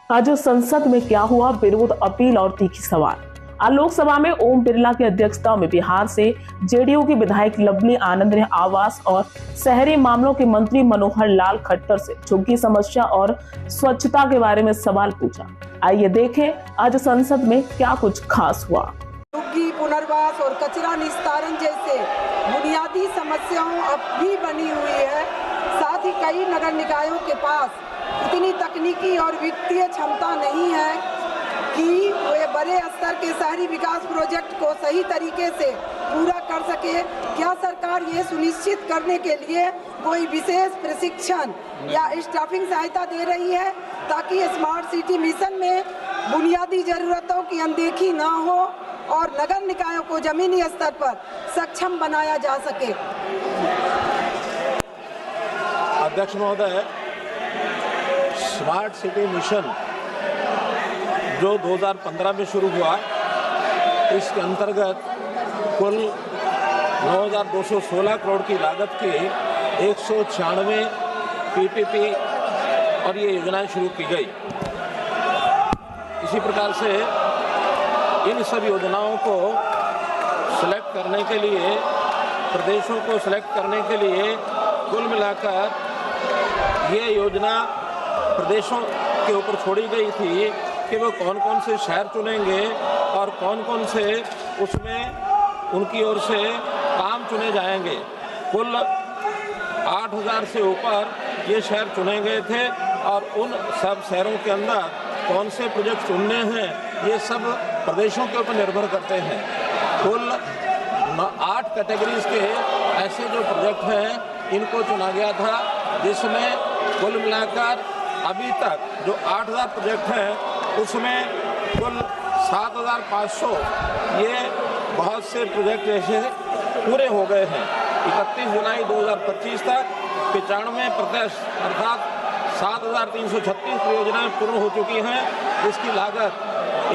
आज संसद में क्या हुआ, विरोध, अपील और तीखी सवाल। आज लोकसभा में ओम बिरला की अध्यक्षता में बिहार से जेडीयू की विधायक लवली आनंद ने आवास और शहरी मामलों के मंत्री मनोहर लाल खट्टर से झुग्गी समस्या और स्वच्छता के बारे में सवाल पूछा। आइए देखें आज संसद में क्या कुछ खास हुआ। झुग्गी पुनर्वास और कचरा निस्तारण जैसे बुनियादी समस्याओं अब भी बनी हुई है। साथ ही कई नगर निकायों के पास इतनी तकनीकी और वित्तीय क्षमता नहीं है कि वे बड़े स्तर के शहरी विकास प्रोजेक्ट को सही तरीके से पूरा कर सके। क्या सरकार ये सुनिश्चित करने के लिए कोई विशेष प्रशिक्षण या स्टाफिंग सहायता दे रही है ताकि स्मार्ट सिटी मिशन में बुनियादी जरूरतों की अनदेखी ना हो और नगर निकायों को जमीनी स्तर पर सक्षम बनाया जा सके? अध्यक्ष महोदय, स्मार्ट सिटी मिशन जो 2015 में शुरू हुआ, इसके अंतर्गत कुल 9,216 करोड़ की लागत के 196 पीपीपी और ये योजनाएं शुरू की गई। इसी प्रकार से इन सब योजनाओं को सिलेक्ट करने के लिए, प्रदेशों को सिलेक्ट करने के लिए कुल मिलाकर ये योजना प्रदेशों के ऊपर छोड़ी गई थी कि वो कौन कौन से शहर चुनेंगे और कौन कौन से उसमें उनकी ओर से काम चुने जाएंगे। कुल 8,000 से ऊपर ये शहर चुने गए थे और उन सब शहरों के अंदर कौन से प्रोजेक्ट चुनने हैं ये सब प्रदेशों के ऊपर निर्भर करते हैं। कुल 8 कैटेगरीज के ऐसे जो प्रोजेक्ट हैं इनको चुना गया था, जिसमें कुल मिलाकर अभी तक जो 8,000 प्रोजेक्ट हैं उसमें कुल 7,500 ये बहुत से प्रोजेक्ट ऐसे पूरे हो गए हैं। 31 जुलाई 2025 तक 95% अर्थात 7,336 परियोजनाएं पूर्ण हो चुकी हैं, जिसकी लागत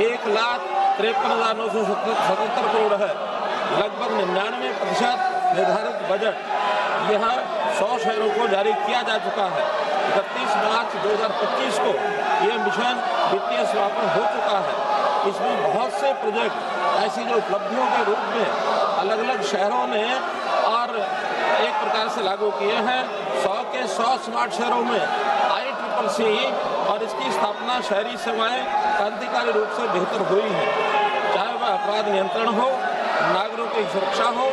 1,53,977 करोड़ है। लगभग 99% निर्धारित बजट यह 100 शहरों को जारी किया जा चुका है। 31 मार्च 2025 को यह मिशन वित्तीय समापन हो चुका है। इसमें बहुत से प्रोजेक्ट ऐसी जो उपलब्धियों के रूप में अलग अलग शहरों ने और एक प्रकार से लागू किए हैं। 100 के 100 स्मार्ट शहरों में ICCC और इसकी स्थापना शहरी सेवाएं क्रांतिकारी रूप से बेहतर हुई है। चाहे वह अपराध नियंत्रण हो, नागरिकों की सुरक्षा हो,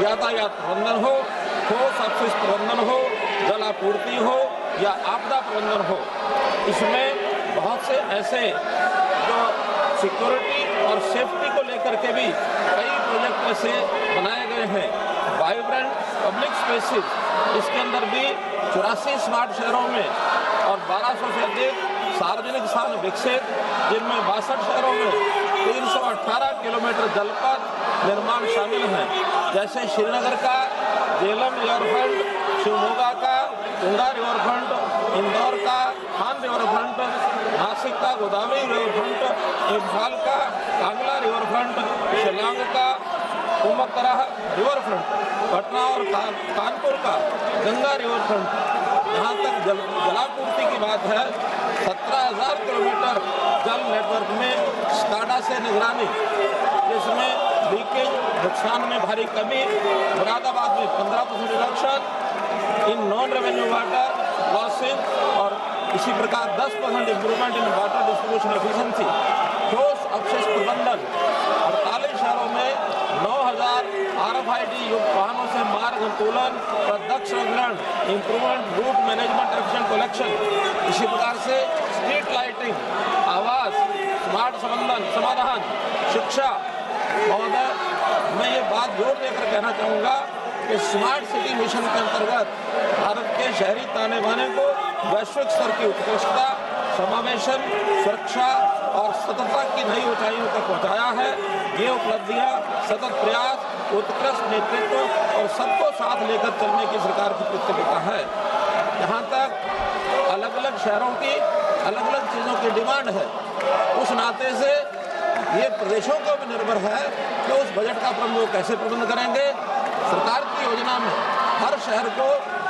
यातायात प्रबंधन हो, ठोस अपशिष्ट प्रबंधन हो, जल आपूर्ति हो या आपदा प्रबंधन हो। इसमें बहुत से ऐसे जो सिक्योरिटी और सेफ्टी को लेकर के भी कई प्रोजेक्ट ऐसे बनाए गए हैं। वाइब्रेंट पब्लिक स्पेसेस, इसके अंदर भी 84 स्मार्ट शहरों में और 1200 से अधिक सार्वजनिक स्थान विकसित, जिनमें 62 शहरों में 318 किलोमीटर जलपथ निर्माण शामिल हैं। जैसे श्रीनगर का जेलम रिवरफ्रंट, शिवमोगा का तुंगा रिवरफ्रंट, इंदौर का खान रिवरफ्रंट, नासिक का गोदावरी रिवरफ्रंट, इम्फाल का कांगला रिवरफ्रंट, शिलांग का उमकरा रिवरफ्रंट, पटना और कानपुर का गंगा रिवरफ्रंट। यहाँ तक जलापूर्ति की बात है, 17,000 किलोमीटर जल नेटवर्क में स्काडा से निगरानी, जिसमें लीकेज नुकसान में भारी कमी, मुरादाबाद में 15% reduction in non revenue water losses और इसी प्रकार 10% improvement in water distribution efficiency. ठोस अपशिष्ट प्रबंधन 48 शहरों में 9,000 RFID युक्त वाहनों से मार्ग अनुकूलन और दक्ष संग्रहण, improvement route management efficient collection. इसी प्रकार से स्ट्रीट लाइटिंग, आवास, स्मार्ट समाधान, शिक्षा। महोदय, मैं ये बात जोर देकर कहना चाहूँगा कि स्मार्ट सिटी मिशन के अंतर्गत भारत के शहरी ताने बाने को वैश्विक स्तर की उत्कृष्टता, समावेशन, सुरक्षा और सततता की नई ऊंचाइयों तक पहुंचाया है। ये उपलब्धियां सतत प्रयास, उत्कृष्ट नेतृत्व और सबको साथ लेकर चलने की सरकार की प्रतिबद्धता है। यहाँ तक अलग अलग शहरों की अलग अलग चीज़ों की डिमांड है। उस नाते से ये प्रदेशों को भी निर्भर है कि उस बजट का प्रबंध कैसे प्रबंध करेंगे। सरकार की योजना में हर शहर को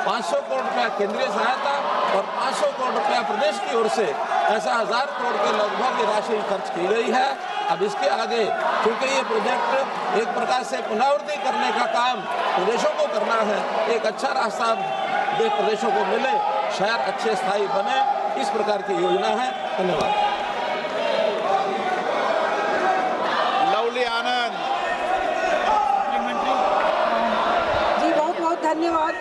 500 करोड़ रुपया केंद्रीय सहायता और 500 करोड़ रुपया प्रदेश की ओर से ऐसा 1000 करोड़ के लगभग ये राशि खर्च की गई है। अब इसके आगे क्योंकि ये प्रोजेक्ट एक प्रकार से पुनरावृत्ति करने का काम प्रदेशों को करना है, एक अच्छा रास्ता प्रदेशों को मिले, शहर अच्छे स्थायी बने, इस प्रकार की योजना है। धन्यवाद। लवली आनंद जी बहुत बहुत धन्यवाद।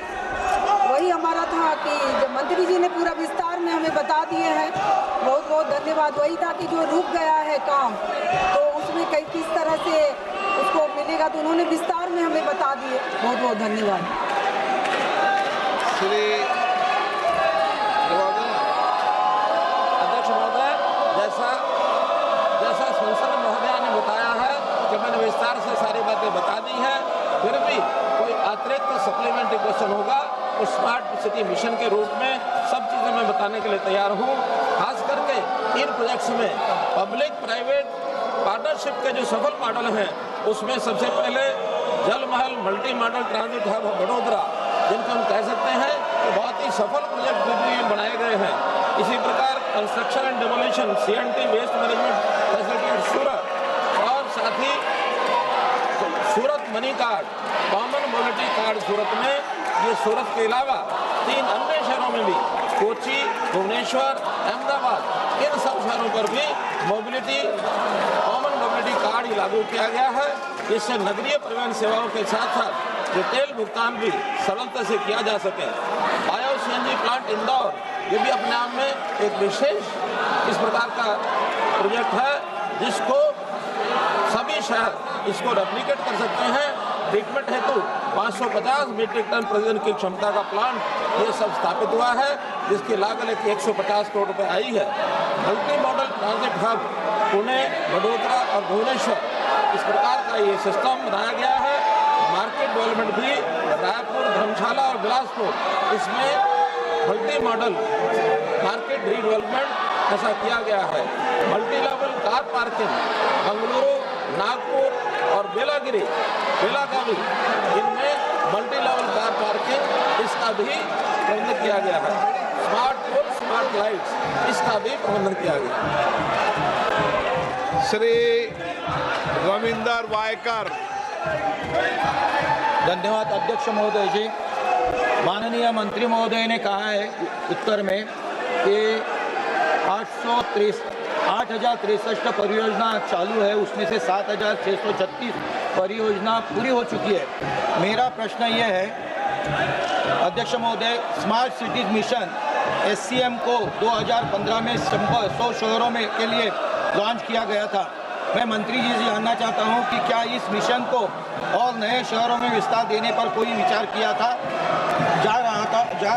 वही हमारा था कि जब मंत्री जी ने पूरा विस्तार में हमें बता दिए हैं, बहुत बहुत धन्यवाद। वही था कि जो रुक गया है काम तो उसमें किस तरह से उसको मिलेगा, तो उन्होंने विस्तार में हमें बता दिए। बहुत बहुत धन्यवाद। श्री अध्यक्ष महोदय, जैसा संसद महोदय ने बताया है कि मैंने विस्तार से सारी बातें बता दी है, फिर भी कोई अतिरिक्त सप्लीमेंट्री क्वेश्चन होगा तो स्मार्ट सिटी मिशन के रूप में सब चीज़ें मैं बताने के लिए तैयार हूँ। खास करके इन प्रोजेक्ट्स में पब्लिक प्राइवेट पार्टनरशिप के जो सफल मॉडल हैं उसमें सबसे पहले जल महल multi modal transit hub Vadodara, जिनको हम कह सकते हैं कि बहुत ही सफल प्रोजेक्ट में बनाए गए हैं। इसी प्रकार construction and demolition CNT waste management facility at Surat, और साथ ही Surat money card common mobility card Surat में, ये सूरत के अलावा 3 अन्य शहरों में भी कोची, भुवनेश्वर, अहमदाबाद, इन सब शहरों पर भी मोबिलिटी कॉमन मोबिलिटी कार्ड लागू किया गया है। इससे नगरीय परिवहन सेवाओं के साथ साथ रिटेल भुगतान भी सरलता से किया जा सके। बायो CNG प्लांट इंदौर, ये भी अपने आप में एक विशेष इस प्रकार का प्रोजेक्ट है जिसको सभी शहर इसको रेप्लिकेट कर सकते हैं। ट्रीटमेंट हेतु 550 मीट्रिक टन प्रतिदिन की क्षमता का प्लांट ये सब स्थापित हुआ है, जिसकी लागत 150 करोड़ रुपए आई है। Multi modal transit hub Pune, Vadodara और भुवनेश्वर, इस प्रकार का ये सिस्टम बनाया गया है। मार्केट डेवलपमेंट भी रायपुर, धर्मशाला और बिलासपुर, इसमें मल्टी मॉडल मार्केट रीडेवलपमेंट ऐसा किया गया है। Multi level car parking Bengaluru, Nagpur और बेलागावी, इनमें मल्टी लेवल कार पार्किंग इसका भी प्रबंधन किया गया है। स्मार्ट पोल, स्मार्ट लाइट्स, इसका भी प्रबंधन किया गया। श्री रविंदर वायकर। धन्यवाद अध्यक्ष महोदय जी। माननीय मंत्री महोदय ने कहा है उत्तर में कि 8,063 परियोजना चालू है, उसमें से 7,636 परियोजना पूरी हो चुकी है। मेरा प्रश्न ये है अध्यक्ष महोदय, स्मार्ट सिटीज मिशन SCM को 2015 में 100 शहरों में के लिए लॉन्च किया गया था। मैं मंत्री जी से जानना चाहता हूं कि क्या इस मिशन को और नए शहरों में विस्तार देने पर कोई विचार किया था, जा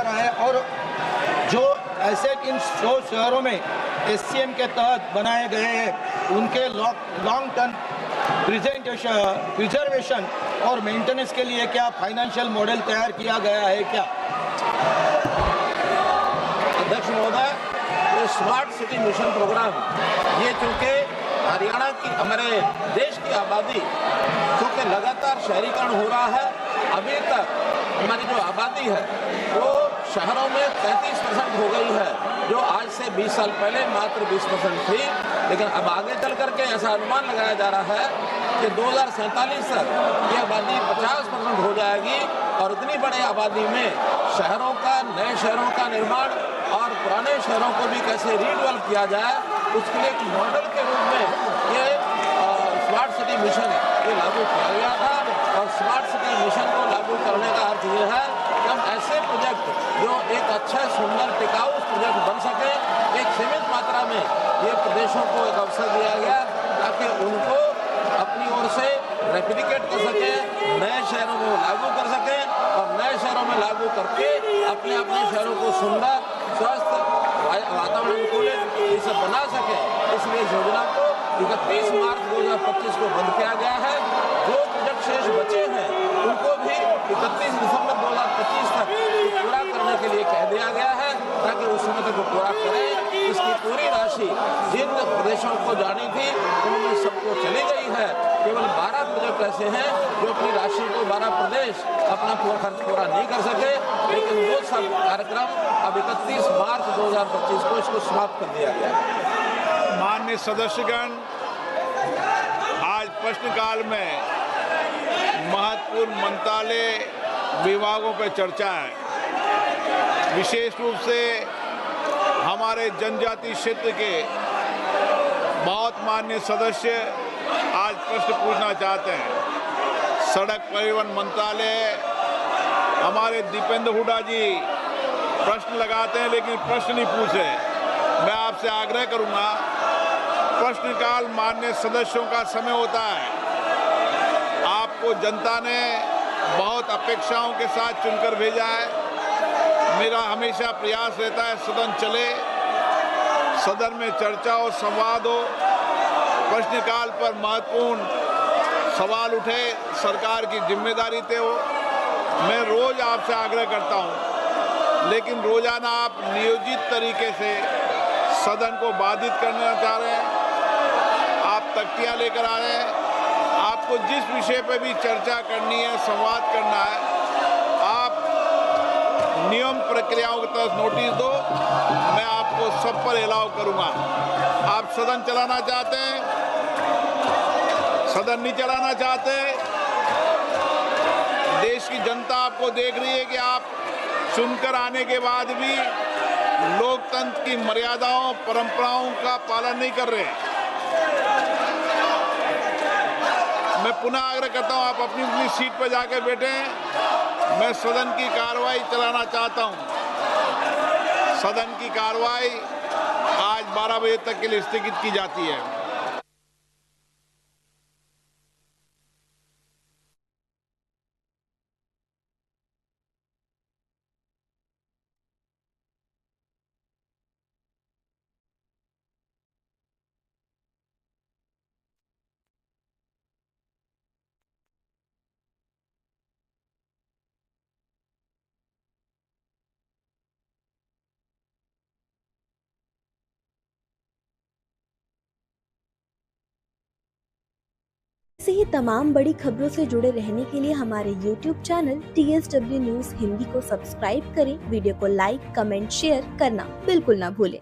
रहा है, और जो ऐसे इन 100 शहरों में SCM के तहत बनाए गए हैं उनके लॉन्ग टर्म प्रिजर्वेशन और मेंटेनेंस के लिए क्या फाइनेंशियल मॉडल तैयार किया गया है क्या? अध्यक्ष महोदय, ये स्मार्ट सिटी मिशन प्रोग्राम ये चूँकि हरियाणा की, हमारे देश की आबादी क्योंकि लगातार शहरीकरण हो रहा है, अभी तक हमारी जो आबादी है वो शहरों में 33% हो गई है, जो आज से 20 साल पहले मात्र 20% थी। लेकिन अब आगे चल करके ऐसा अनुमान लगाया जा रहा है कि 2047 तक ये आबादी 50% हो जाएगी, और इतनी बड़ी आबादी में शहरों का, नए शहरों का निर्माण और पुराने शहरों को भी कैसे रीडेवलप किया जाए, उसके लिए एक मॉडल के रूप में ये स्मार्ट सिटी मिशन ये लागू किया गया था। और स्मार्ट सिटी मिशन को लागू करने का अर्थ ये है कि हम ऐसे प्रोजेक्ट जो एक अच्छा, सुंदर, टिकाऊ प्रोजेक्ट बन सके, एक सीमित मात्रा में ये प्रदेशों को एक अवसर दिया गया ताकि उनको अपनी ओर से रेप्लिकेट कर सके, नए शहरों में लागू कर सके, और नए शहरों में लागू करके अपने अपने शहरों को सुंदर, स्वस्थ, वातावरण अनुकूलित ये सब बना सके। इसलिए इस योजना को 31 मार्च 2025 को बंद किया गया है। जो प्रोजेक्ट शेष बचे हैं उनको भी 31 दिसंबर 2025 तक पूरा करने के लिए कह दिया गया है। ताकि उस समय तक वो पूरा करें। इसकी पूरी राशि जिन प्रदेशों को जानी थी उनमें सबको चली गई है। केवल 12 प्रोजेक्ट ऐसे हैं जो अपनी राशि को 12 प्रदेश अपना पूरा खर्च पूरा नहीं कर सके, लेकिन वो सब कार्यक्रम अब 31 मार्च 2025 को इसको समाप्त कर दिया गया है। माननीय सदस्यगण, आज प्रश्नकाल में महत्वपूर्ण मंत्रालय विभागों पर चर्चा है। विशेष रूप से हमारे जनजातीय क्षेत्र के बहुत माननीय सदस्य आज प्रश्न पूछना चाहते हैं। सड़क परिवहन मंत्रालय, हमारे दीपेंद्र हुड्डा जी प्रश्न लगाते हैं लेकिन प्रश्न नहीं पूछे। मैं आपसे आग्रह करूंगा, प्रश्नकाल माननीय सदस्यों का समय होता है। आपको जनता ने बहुत अपेक्षाओं के साथ चुनकर भेजा है। मेरा हमेशा प्रयास रहता है सदन चले, सदन में चर्चा हो, संवाद हो, प्रश्नकाल पर महत्वपूर्ण सवाल उठे, सरकार की जिम्मेदारी तय हो। मैं रोज आपसे आग्रह करता हूं, लेकिन रोजाना आप नियोजित तरीके से सदन को बाधित करना चाह रहे हैं। आप तख्तियां लेकर आ रहे हैं। आपको जिस विषय पर भी चर्चा करनी है, संवाद करना है, आप नियम प्रक्रियाओं की तरफ नोटिस दो, मैं आपको सब पर अलाउ करूंगा। आप सदन चलाना चाहते हैं, सदन नहीं चलाना चाहते, देश की जनता आपको देख रही है कि आप चुनकर आने के बाद भी लोकतंत्र की मर्यादाओं, परंपराओं का पालन नहीं कर रहे। मैं पुनः आग्रह करता हूं, आप अपनी अपनी सीट पर जाकर बैठे। मैं सदन की कार्रवाई चलाना चाहता हूं। सदन की कार्रवाई आज 12 बजे तक के लिए स्थगित की जाती है। ऐसे ही तमाम बड़ी खबरों से जुड़े रहने के लिए हमारे YouTube channel TSW news Hindi को सब्सक्राइब करें। वीडियो को लाइक, कमेंट, शेयर करना बिल्कुल ना भूलें।